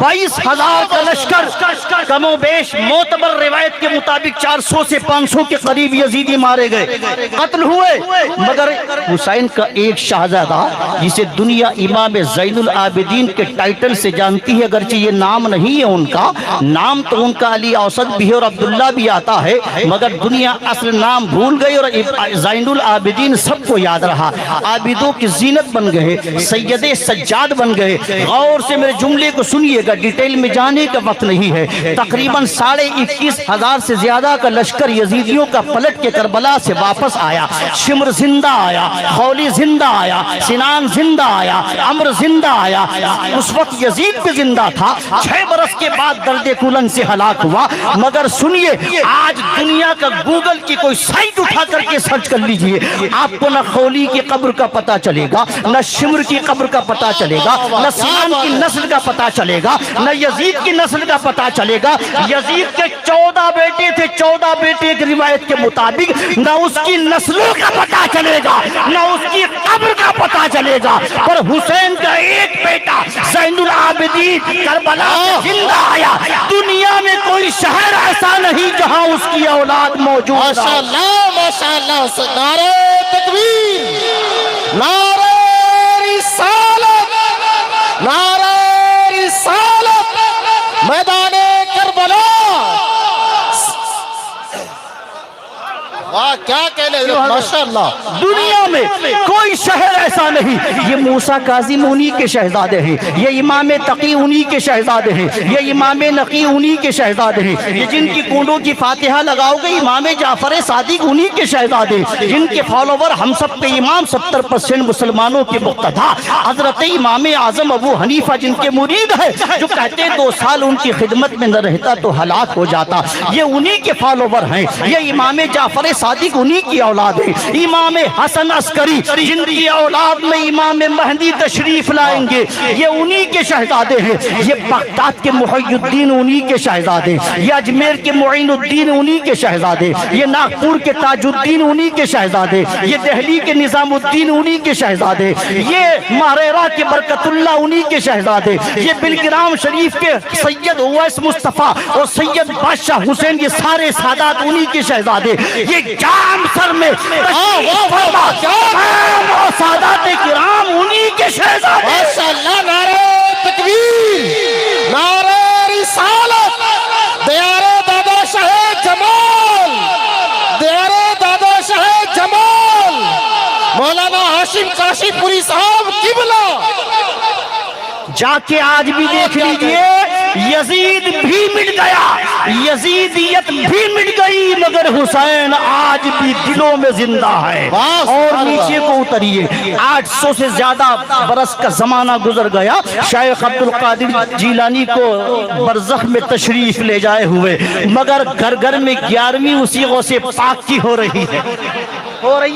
22,000 کا لشکر کم و بیش معتبر روایت کے مطابق 400 سے 500 کے قریب یزیدی مارے گئے، قتل ہوئے، مگر حسین کا ایک شہزادہ جسے دنیا امام زین العابدین کے ٹائٹل سے جانتی ہے، اگرچہ یہ نام نہیں ہے ان کا، نام تو ان کا علی اوسط بھی ہے اور عبداللہ بھی آتا ہے، مگر دنیا اصل نام بھول گئی اور زین العابدین سب کو یاد رہا، عابدوں کی زینت بن گئے، سید سجاد بن گئے۔ غور سے میرے جملے کو سنیے گا، ڈیٹیل میں جانے کا وقت نہیں ہے۔ تقریباً 21,500 سے زیادہ کا لشکر یزیدیوں کا پلٹ کے کربلا سے واپس آیا، شمر زندہ آیا، خولی زندہ آیا، سنان زندہ آیا، عمر زندہ آیا۔ اس وقت یزید بھی زندہ تھا، 6 برس کے بعد درد کولن سے ہلاک ہوا۔ مگر سنیے، آج دنیا کا گوگل کی کوئی سائٹ اٹھا کر کے سرچ کر لیجئے، آپ کو نہ خولی کی قبر کا پتہ چلے گا، نہ شمر کی قبر کا پتہ چلے گا، نہ سنان کی نسل کا پتہ چلے گا، نہ یزید کی نسل کا پتہ چلے گا۔ یزید کے 14 بیٹے تھے، 14 بیٹے کی روایت کے مطابق، نہ اس کی نسلوں کا پتہ چلے گا، نہ اس کی قبر کا پتہ چلے گا، پر حسین کا ایک بیٹا زین العابدین کربلا سے زندہ آیا۔ دنیا میں کوئی شہر ایسا نہیں جہاں اس کی اولاد موجود ہے۔ ماشاءاللہ ماشاءاللہ، نعرہ تکبیر، نعرہ رسالت، نعرہ رسالت، میدان کربلا۔ واہ کیا کہنے، ماشاءاللہ۔ دنیا میں کوئی شہر ایسا نہیں، یہ موسیٰ کاظم انہی کے شہزادے ہیں، یہ امام تقی انہی کے شہزادے ہیں، یہ امام نقی انہی کے شہزادے ہیں، یہ جن کی کونڈوں کی فاتحہ لگاؤ گے امام جعفر صادق انہی کے شہزادے، جن کے فالوور ہم سب کے امام 70% مسلمانوں کے مقتدیٰ حضرت امام اعظم ابو حنیفہ جن کے مرید ہے، جو کہتے ہیں 2 سال ان کی خدمت میں نہ رہتا تو ہلاک ہو جاتا، یہ انہی کے فالوور ہیں۔ یہ امام جعفر صادق انہی کی اولاد ہے، امام حسن عسکری جن کی اولاد میں امام مہدی تشریف لائیں گے، یہ انہی کے شہزادے ہیں۔ یہ بغداد کے محی الدین انہی کے شہزادے، یہ اجمیر کے معین الدین انہی کے شہزادے، یہ ناگپور کے تاج الدین انہی کے شہزادے، یہ دہلی کے نظام الدین انہی کے شہزادے، یہ ماریرا کے برکت اللہ انہی کے شہزادے، یہ بلگرام شریف کے سید اویس مصطفیٰ اور سید بادشاہ حسین، یہ سارے سادات انہی کے شہزادے۔ یہ جام سر میں سادات کرام انہی کے شہزادے۔ ماشاءاللہ، نعرہ تکبیر، نعرہ رسالت، دیارے دادا شاہ جمال، دیارے دادا شاہ جمال، مولانا ہاشم کاشی پوری صاحب قبلہ۔ جا کے آج بھی دیکھ لیجئے، یزید بھی مٹ گیا، یزیدیت بھی مٹ گئی، مگر حسین آج بھی دلوں میں زندہ ہے۔ اور نیچے کو اتریے، 800 سے زیادہ برس کا زمانہ گزر گیا، شیخ عبد القادر جیلانی کو برزخ میں تشریف لے جائے ہوئے، مگر گھر گھر میں 11ویں اسی غوث پاک کی ہو رہی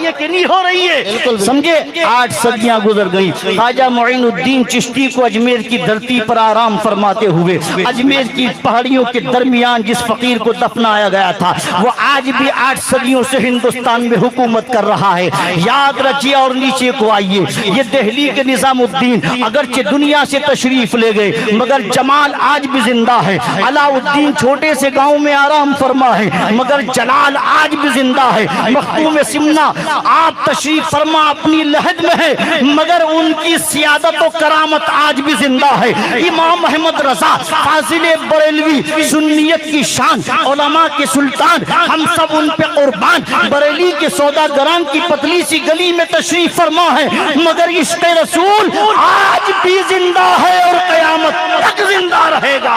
ہے کہ نہیں ہو رہی ہے؟ سمجھے، 8 صدیاں گزر گئی، خواجہ معین الدین چشتی کو اجمیر کی دھرتی پر آرام فرماتے ہوئے، اجمیر کی پہاڑیوں کے درمیان جس فقیر کو دفنایا گیا تھا، وہ آج بھی 8 صدیوں سے ہندوستان میں حکومت کر رہا ہے۔ یاد رکھیے اور نیچے کو آئیے، یہ دہلی کے نظام الدین اگرچہ دنیا سے تشریف لے گئے، مگر جمال آج بھی زندہ ہے۔ علاء الدین چھوٹے سے گاؤں میں آرام فرما ہے، مگر جلال آج بھی زندہ ہے۔ مختوم سمنا آپ تشریف فرما اپنی لحد میں ہے، مگر ان کی سیادت و کرامت آج بھی زندہ ہے۔ امام محمد رضا فاضل بریلوی سنیت کی شان، علماء کے سلطان، ہم سب ان پہ قربان، بریلی کے سوداگران کی پتلی سی گلی میں تشریف فرما ہے، مگر عشق رسول آج بھی زندہ ہے اور قیامت تک زندہ رہے گا۔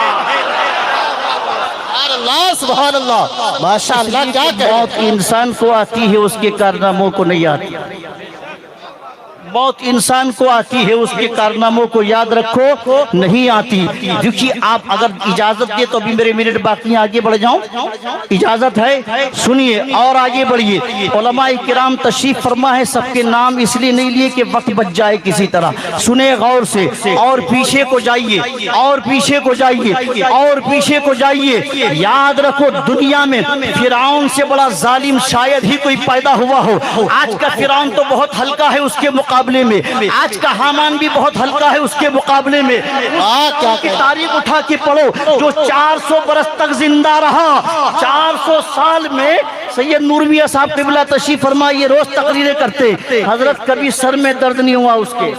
اللہ سبحان اللہ، ماشاءاللہ، کیا کہے۔ موت انسان کو آتی ہے، اس کے کارناموں کو نہیں آتی۔ موت انسان کو آتی ہے، اس کے کارناموں کو یاد رکھو نہیں آتی۔ دیکھیے آپ اگر اجازت دے تو ابھی میرے منٹ باقی ہیں، آگے بڑھ جاؤں، اجازت ہے؟ سنیے اور آگے بڑھیے۔ علماء کرام تشریف فرما ہے، سب کے نام اس لیے نہیں لیے کہ وقت بچ جائے کسی طرح، سنیں غور سے، اور پیچھے کو جائیے، اور پیچھے کو جائیے، اور پیچھے کو جائیے۔ یاد رکھو دنیا میں فرعون سے بڑا ظالم شاید ہی کوئی پیدا ہوا ہو۔ آج کا فرعون تو بہت ہلکا ہے اس کے مقابلے مقابلے میں، آج کا حامان بھی بہت ہلکا ہے اس کے مقابلے میں۔ کی تاریخ اٹھا کے پڑھو، جو 400 برس تک زندہ رہا، 400 سال میں سید نور میاں صاحب قبلہ تشریف فرما یہ روز تقریریں کرتے، حضرت کبھی سر میں درد نہیں ہوا اس کے،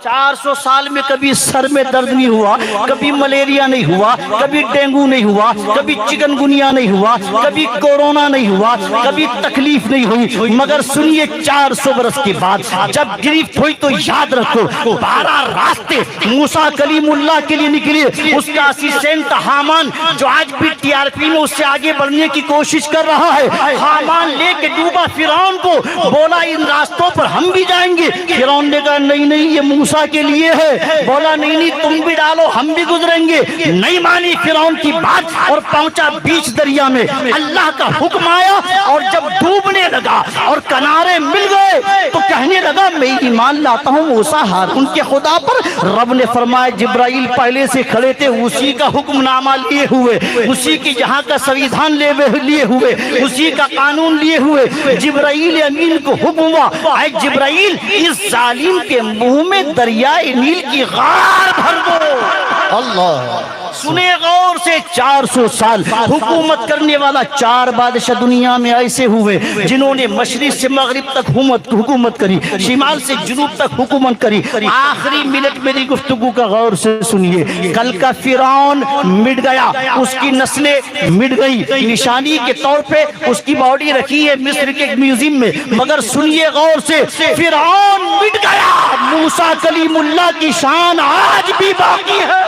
400 سال میں کبھی سر میں درد نہیں ہوا، کبھی ملیریا نہیں ہوا، کبھی ڈینگو نہیں ہوا، کبھی چکن گنیا نہیں ہوا، کبھی کورونا نہیں ہوا، کبھی تکلیف نہیں ہوئی۔ مگر سنیے 400 برس کے بعد جب گرفت ہوئی تو یاد رکھو 12 راستے موسیٰ کلیم اللہ کے لیے نکلے۔ اس کا اسسٹنٹ حامان جو آج بھی ٹی آر پی میں اس سے آگے بڑھنے کی کوشش کر رہا ہے، حامان لے کے ڈوبا فرعون کو، بولا ان راستوں پر ہم بھی جائیں گے۔ فرعون نے کہا نہیں نہیں یہ موسیٰ کے لیے ہے، بولا نہیں نہیں تم بھی ڈالو ہم بھی گزریں گے۔ نہیں مانی فرعون کی بات اور پہنچا بیچ دریا میں، اللہ کا حکم آیا اور جب ڈوبنے لگا اور کنارے مل گئے تو کہنے لگا میں ایمان لاتا ہوں موسیٰ ہارون کے خدا پر۔ رب نے فرمایا جبرائیل پہلے سے کھڑے تھے، اسی کا حکم نامہ لیے ہوئے، اسی کی جہاں کا سویدھان لیے ہوئے، اسی کا قانون لیے ہوئے۔ جبرائیل امین کو حکم ہوا اے جبرائیل اس ظالم کے منہ میں دریائے نیل کی غار بھر دو۔ اللہ سنے غور سے 400 سال حکومت کرنے والا 4 بادشاہ دنیا میں ایسے ہوئے جنہوں نے مشرق سے مغرب تک حکومت کری، شمال سے جنوب تک حکومت کری۔ آخری منٹ میری گفتگو کا غور سے سنیے، کل کا فرعون مٹ گیا، اس کی نسلیں مٹ گئی، نشانی کے طور پہ اس کی باڈی رکھی ہے مصر کے میوزیم میں، مگر سنیے غور سے فرعون مٹ گیا، موسیٰ کلیم اللہ کی شان آج بھی باقی ہے۔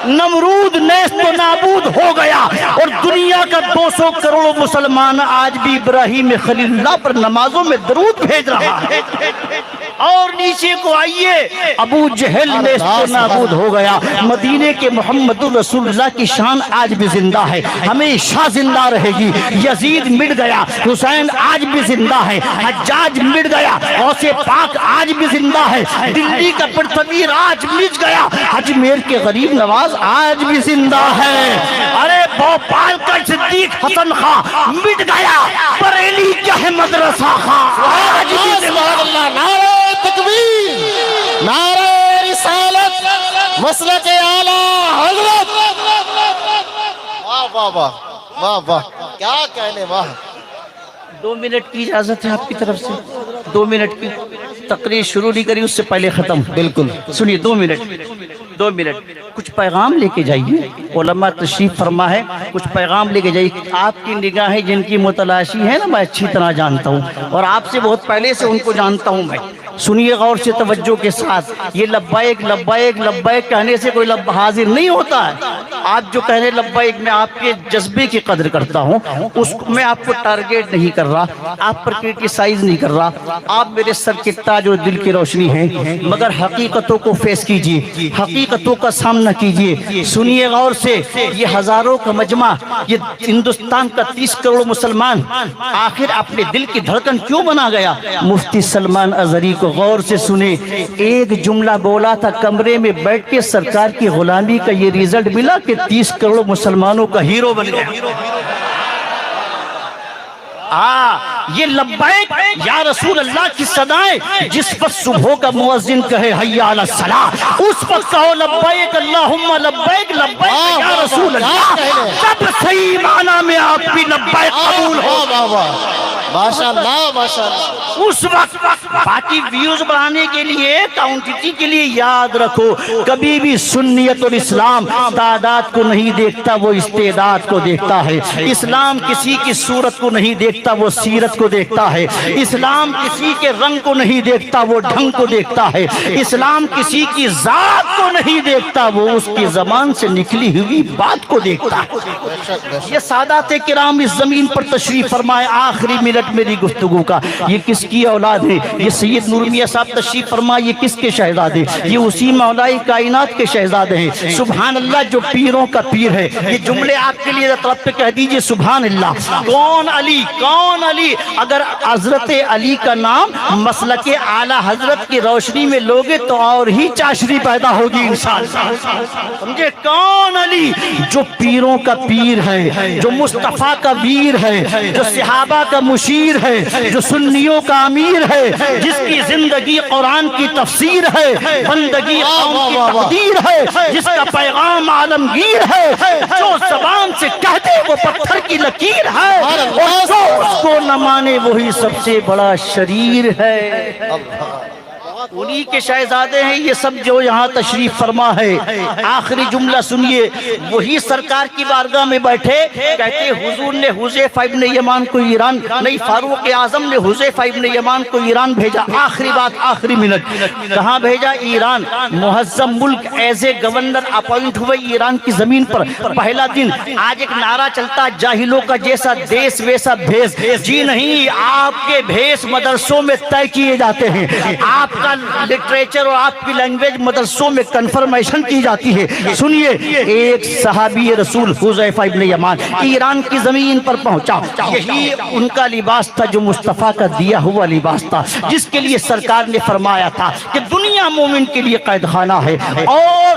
نمرود نیست و نابود ہو گیا اور دنیا کا 200 کروڑ مسلمان آج بھی ابراہیم خلیل اللہ پر نمازوں میں درود بھیج رہا ہے۔ اور نیچے کو آئیے، ابو جہل نیست و نابود ہو گیا، مدینے کے محمد رسول اللہ کی شان آج بھی زندہ ہے، ہمیشہ زندہ رہے گی۔ یزید مٹ گیا، حسین آج بھی زندہ ہے، حجاج مٹ گیا، غوث پاک آج بھی زندہ ہے، دلی کا پرتویر آج مٹ گیا، اجمیر کے غریب نواز آج بھی زندہ ہے۔ ارے بھوپال کا صدیق حسن خان مٹ گیا، بریلی کیا ہے مدرسہ خان آج بھی زندہ ہے۔ نعرہ تکبیر، نعرہ رسالت، مسلک اعلیٰ حضرت۔ واہ واہ واہ واہ واہ، کیا کہنے، واہ۔ 2 منٹ کی اجازت ہے آپ کی طرف سے، 2 منٹ کی تقریر شروع نہیں کری اس سے پہلے ختم۔ بالکل سنیے 2 منٹ کچھ پیغام لے کے جائیے، علماء تشریف فرما ہے، کچھ پیغام لے کے جائیے۔ آپ کی نگاہیں جن کی متلاشی ہے نا میں اچھی طرح جانتا ہوں، اور آپ سے بہت پہلے سے ان کو جانتا ہوں میں۔ سنیے غور سے توجہ کے ساتھ، یہ لبیک لبیک لبیک کہنے سے کوئی لب حاضر نہیں ہوتا ہے۔ آپ جو کہنے لبیک، میں آپ کے جذبے کی قدر کرتا ہوں، اس کو میں آپ کو ٹارگیٹ نہیں کر رہا، آپ پر کرٹیسائز نہیں کر رہا، آپ میرے سر کے تاج اور دل کی روشنی ہیں، مگر حقیقتوں کو فیس کیجئے، حقیقتوں کا سامنا کیجئے۔ سنیے غور سے، یہ ہزاروں کا مجمع، یہ ہندوستان کا 30 کروڑ مسلمان آخر اپنے دل کی دھڑکن کیوں بنا گیا؟ مفتی سلمان ازہری کو غور سے سنے، ایک جملہ بولا تھا کمرے میں بیٹھ کے، سرکار کی غلامی کا یہ ریزلٹ ملا کہ 30 کروڑ مسلمانوں کا ہیرو بن گیا۔ یہ لبیک یا رسول اللہ کی صدائیں جس وقت صبح کا مؤذن کہے حی علی الصلاۃ، اس وقت کہو لبیک اللہم لبیک لبیک یا رسول اللہ، جب صحیح معنی میں آپ کی لبیک قبول ہو۔ ماشاءاللہ ماشاءاللہ۔ اس وقت باقی ویوز بڑھانے کے لیے، کاؤنٹیٹی کے لیے یاد رکھو، کبھی بھی سنیت اور اسلام تعداد کو نہیں دیکھتا، وہ استعداد کو دیکھتا ہے۔ اسلام کسی کی صورت کو نہیں دیکھتا، وہ سیرت کو دیکھتا ہے۔ اسلام کسی کے رنگ کو نہیں دیکھتا، وہ ڈھنگ کو دیکھتا ہے۔ اسلام کسی کی ذات کو نہیں دیکھتا، وہ اس کی زبان سے نکلی ہوئی بات کو دیکھتا ہے۔ یہ سادات کرام اس زمین پر تشریف فرمائے، آخری منٹ میری گفتگو کا، یہ کس کی اولاد ہے؟ یہ سید نور میاں صاحب تشریف فرمائے، یہ کس کے شہزادے؟ یہ اسی مولا کائنات کے شہزادے ہیں۔ سبحان اللہ، جو پیروں کا پیر ہے۔ یہ جملے آپ کے لیے طرف پہ کہہ دیجئے سبحان اللہ۔ کون علی، کون علی؟ اگر حضرت علی کا نام مسلک اعلیٰ حضرت کی روشنی میں لوگے تو اور ہی چاشنی پیدا ہوگی انشاءاللہ۔ سمجھے؟ کون علی؟ جو پیروں کا پیر ہے، جو مصطفیٰ کا ویر ہے، جو صحابہ کا مشیر ہے، جو سنیوں کا تعمیر ہے، جس کی زندگی قرآن کی تفسیر ہے، بندگی قوم کی تقدیر ہے، جس کا پیغام عالمگیر ہے، جو زبان سے کہہ دے وہ پتھر کی لکیر ہے، اور جو اس کو نہ مانے وہی سب سے بڑا شریر ہے۔ انہی کے شہزادے ہیں یہ سب جو یہاں تشریف فرما ہے۔ آخری جملہ سنیے، وہی سرکار کی بارگاہ میں بیٹھے کہتے حضور نے حذیفہ ابن یمان کو ایران نہیں، فاروق اعظم نے حذیفہ ابن یمان کو ایران بھیجا۔ آخری بات، آخری منٹ، کہاں بھیجا؟ ایران۔ مہذب ملک ایز اے گورنر اپوائنٹ ہوئے ایران کی زمین پر۔ پہلا دن آج ایک نعرہ چلتا جاہلوں کا جیسا دیس ویسا بھیس، جی نہیں، آپ کے بھیس مدرسوں میں طے کیے جاتے ہیں، آپ کا لٹریچر اور آپ کی لینگویج مدرسوں میں کنفرمیشن کی جاتی ہے۔ سنیے، ایک صحابی رسول حذیفہ ابن یمان ایران کی زمین پر پہنچا، یہی ان کا لباس تھا جو مصطفیٰ کا دیا ہوا لباس تھا، جس کے لیے سرکار نے فرمایا تھا کہ دنیا مومن کے لیے قید خانہ ہے، اور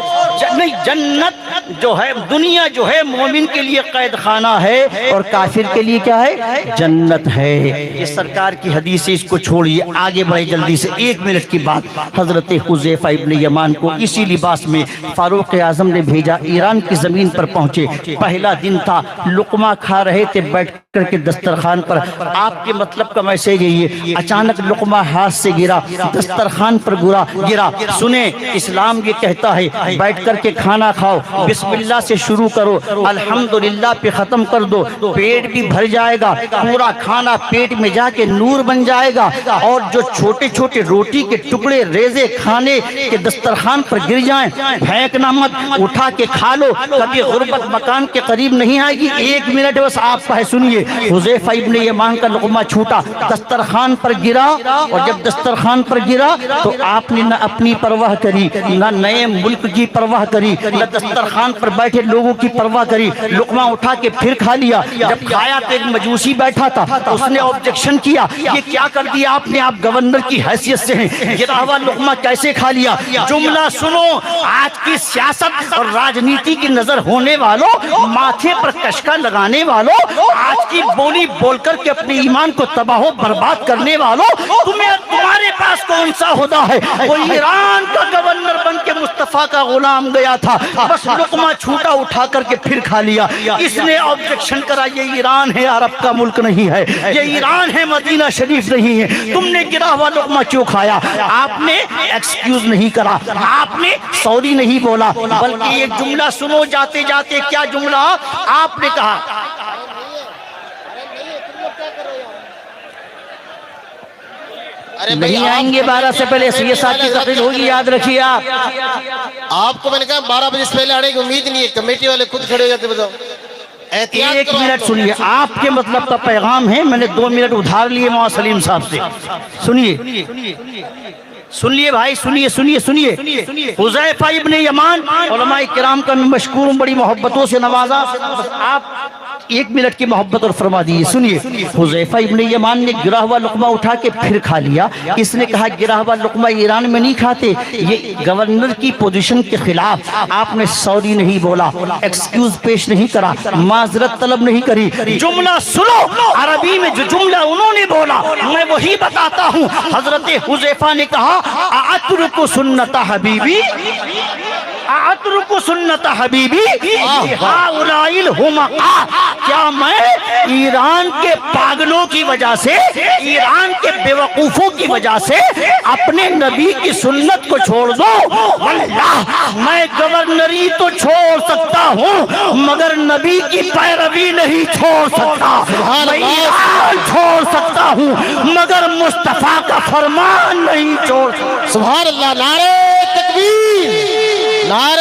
جنت جو ہے، دنیا جو ہے مومن کے لیے قید خانہ ہے، اور کافر کے لیے کیا ہے؟ جنت ہے۔ یہ سرکار کی حدیث ہے، اس کو چھوڑیے، آگے بڑھے جلدی سے۔ ایک منٹ کی بات، حضرت حذیفہ ابن یمان کو اسی لباس میں فاروق اعظم نے بھیجا، ایران کی زمین پر پہنچے۔ پہلا دن تھا، لقمہ کھا رہے تھے بیٹھ کر کے دسترخوان پر۔ آپ کے مطلب کا میسج ہے یہ، اچانک لقمہ ہاتھ سے گرا، دسترخوان پر گرا۔ سنیں، اسلام یہ کہتا ہے بیٹھ کر کے کھانا کھاؤ، بسم اللہ سے شروع کرو، الحمدللہ پہ ختم کر دو، پیٹ بھی بھر جائے گا، پورا کھانا پیٹ میں جا کے نور بن جائے گا، اور جو چھوٹے چھوٹے روٹی کے ٹکڑے ریزے کھانے کے دسترخوان پر گر جائیں، پھینکنا مت، اٹھا کے کھا لو، کبھی غربت مکان کے قریب نہیں آئے گی۔ ایک منٹ بس آپ کا ہے، سنیے۔ حذیفہ ابن یمان کا لقمہ چھوٹا، دسترخوان پر گرا، اور جب دسترخوان پر گرا تو آپ نے نہ اپنی پرواہ کری، نہ نئے ملک کی پرواہ کری، نہ دسترخوان پر بیٹھے لوگوں کی پرواہ کری، لقمہ اٹھا کے پھر کھا لیا۔ جب کھایا تو ایک مجوسی بیٹھا تھا، اس نے آبجیکشن کیا، یہ کیا کر دیا آپ نے، آپ گورنر کی حیثیت سے ہیں، گرا ہوا لقمہ کیسے کھا لیا؟ جملہ سنو، آج کی سیاست اور راجنیتی کی نظر ہونے والوں، ماتھے پر کشکا لگانے والوں، آج کی بولی بول کر کے اپنے ایمان کو تباہ و برباد کرنے والوں، تمہارے پاس کون سا خدا ہے؟ وہ ایران کا گورنر بن کے مصطفیٰ کا غلام گیا تھا، بس لقمہ چھوٹا اٹھا کر کے پھر کھا لیا۔ اس نے آبجیکشن کرا، یہ ایران ہے، عرب کا ملک نہیں ہے، یہ ایران ہے، مدینہ شریف نہیں ہے، تم نے گرا ہوا لقمہ کیوں کھایا؟ آپ نے ایکسکیوز نہیں کرا، آپ نے سوری نہیں بولا، بلکہ ایک جملہ سنو جاتے جاتے، کیا جملہ آپ نے کہا؟ نہیں آئیں گے 12 سے پہلے، یہ ساتھ کی تقریر ہوگی، یاد رکھیے آپ کو میں نے کہا 12 بجے سے پہلے آنے کی امید نہیں ہے، کمیٹی والے خود کھڑے ہو جاتے، بتاؤ۔ ایک منٹ سنیے، آپ کے مطلب کا پیغام ہے، میں نے 2 منٹ ادھار لیے مولانا سلیم صاحب سے۔ سنیے بھائی، سنیے۔ حذیفہ ابن یمان علماء کرام کا مشکور، بڑی محبتوں سے نوازا، آپ 1 منٹ کی محبت اور فرما دیئے۔ سنیے، حذیفہ ابن یمان نے گرا ہوا لقمہ اٹھا کے پھر کھا لیا۔ اس نے کہا گرا ہوا لقمہ ایران میں نہیں کھاتے، یہ گورنر کی پوزیشن کے خلاف، آپ نے سوری نہیں بولا، ایکسکیوز پیش نہیں کرا، معذرت طلب نہیں کری۔ جملہ سنو، عربی میں جو جملہ انہوں نے بولا میں وہی بتاتا ہوں۔ حضرت حذیفہ نے کہا اَأَتْرُكُ سُنَّتَ حبیبی، اَأَتْرُكُ سُنَّتَ حبیبی هَؤُلَاءِ الْحُمَقَاء، کیا میں ایران کے پاگلوں کی وجہ سے، ایران کے بیوقوفوں کی وجہ سے اپنے نبی کی سنت کو چھوڑ دوں؟ واللہ میں گورنری تو چھوڑ سکتا ہوں مگر نبی کی پیروی نہیں چھوڑ سکتا، میں ایران چھوڑ سکتا ہوں مگر مصطفیٰ کا فرمان نہیں چھوڑ سکتا۔ سبحان اللہ، نعرہ تکبیر، نعرہ